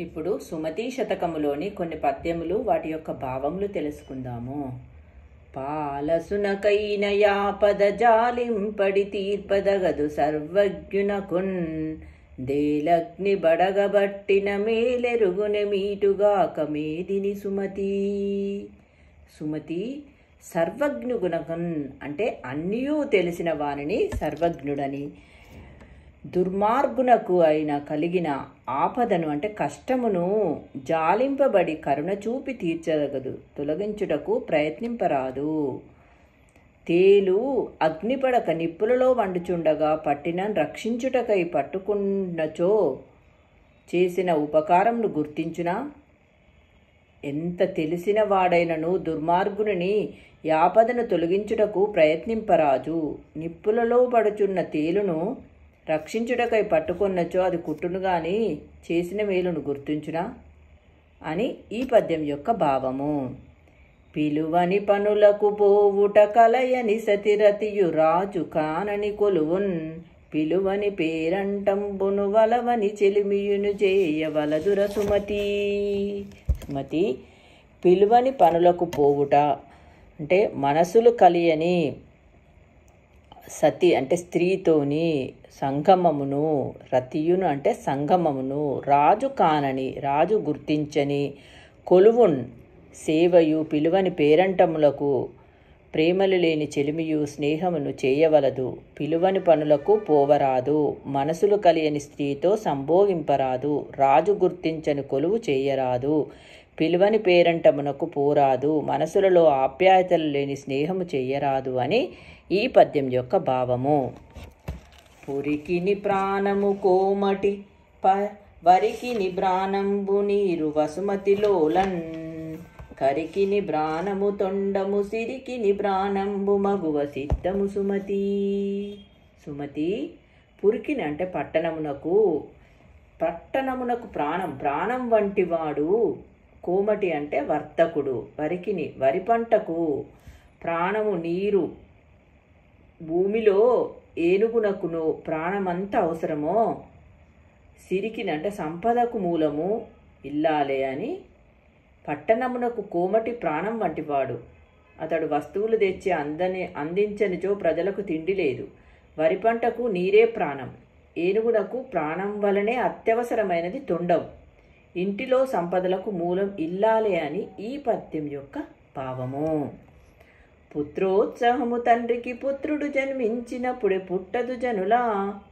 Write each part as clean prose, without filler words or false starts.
ఇప్పుడు సుమతి శతకములోని కొన్ని పద్యములు వాటి యొక్క భావములు తెలుసుకుందాము. పాలసునకైన యాపద జాలింపడి తీర్పదగదు సర్వజ్ఞునకున్ దేలగ్ని బడగబట్టిన మేలెరుగునె మీటుగాక మేదిని సుమతి. సుమతి సర్వజ్ఞుగునకున్ అంటే అన్నియూ తెలిసిన వానిని సర్వజ్ఞుడని, దుర్మార్గునకు అయిన కలిగిన ఆపదను అంటే కష్టమును జాలింపబడి కరుణ చూపి తీర్చదగదు, తొలగించుటకు ప్రయత్నింపరాదు. తేలు అగ్నిపడక నిప్పులలో వండుచుండగా పట్టిన రక్షించుటకై పట్టుకున్నచో చేసిన ఉపకారమును గుర్తించునా? ఎంత తెలిసిన వాడైనను దుర్మార్గుని యాపదను తొలగించుటకు ప్రయత్నింపరాజు. నిప్పులలో పడుచున్న తేలును రక్షించుటకై పట్టుకొన్నచో అది కుట్టును గాని చేసిన మేలును గుర్తించునా అని ఈ పద్యం యొక్క భావము. పిలువని పనులకు పోవుట కలయని సతిరతియు రాజు కానని కొలువున్ పిలువని పేరంటంబును వలవని చెలిమియును చేయవలదుర సుమతి. సుమతి పిలువని పనులకు పోవుట అంటే మనసులు కలియని సతి అంటే స్త్రీతోని సంగమమును, రతియును అంటే సంగమమును, రాజు కానని రాజు గుర్తించని, కొలువున్ సేవయు పిలువని పేరంటములకు ప్రేమలు లేని చెలిమియు స్నేహమును చేయవలదు. పిలువని పనులకు పోవరాదు, మనసులు కలియని స్త్రీతో సంభోగింపరాదు, రాజు గుర్తించని కొలువు చేయరాదు, పిలువని పేరంటమునకు పోరాదు, మనసులలో ఆప్యాయతలు లేని స్నేహము చెయ్యరాదు అని ఈ పద్యం యొక్క భావము. పురికిని ప్రాణము కోమటి వరికిని బ్రాణంబు నీరు వసుమతిలోలన్ కరికిని బ్రాణము తొండము సిరికిని బ్రాణంబు మగువ సిద్ధము సుమతి. సుమతి పురికిని అంటే పట్టణమునకు ప్రాణం వంటివాడు. కోమటి అంటే వర్తకుడు. వరికిని వరి పంటకు ప్రాణము నీరు, భూమిలో ఏనుగునకును ప్రాణమంత అవసరమో, సిరికిని అంటే సంపదకు మూలము ఇల్లాలే అని, పట్టణమునకు కోమటి ప్రాణం వంటివాడు. అతడు వస్తువులు తెచ్చి అందించనిచో ప్రజలకు తిండి లేదు. వరి పంటకు నీరే ప్రాణం. ఏనుగునకు ప్రాణం వలనే అత్యవసరమైనది తొండం. ఇంటిలో సంపదలకు మూలం ఇల్లాలే అని ఈ పద్యం యొక్క భావము. పుత్రోత్సాహము తండ్రికి పుత్రుడు జన్మించినప్పుడే పుట్టదు జనులా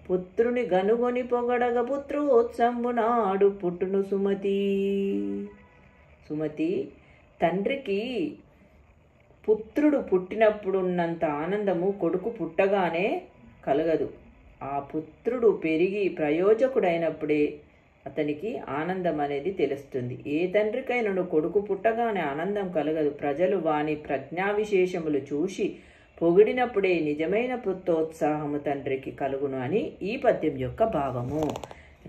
పుత్రుని గనుగొని పొగడగ పుత్రోత్సవము నాడు పుట్టును సుమతి. సుమతి తండ్రికి పుత్రుడు పుట్టినప్పుడున్నంత ఆనందము కొడుకు పుట్టగానే కలగదు. ఆ పుత్రుడు పెరిగి ప్రయోజకుడైనప్పుడే అతనికి ఆనందం అనేది తెలుస్తుంది. ఏ తండ్రికైనను కొడుకు పుట్టగానే ఆనందం కలగదు. ప్రజలు వాని ప్రజ్ఞా విశేషములు చూసి పొగిడినప్పుడే నిజమైన పుత్రోత్సాహము తండ్రికి కలుగును అని ఈ పద్యం యొక్క భావము.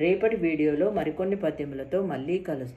రేపటి వీడియోలో మరికొన్ని పద్యములతో మళ్ళీ కలుస్తాం.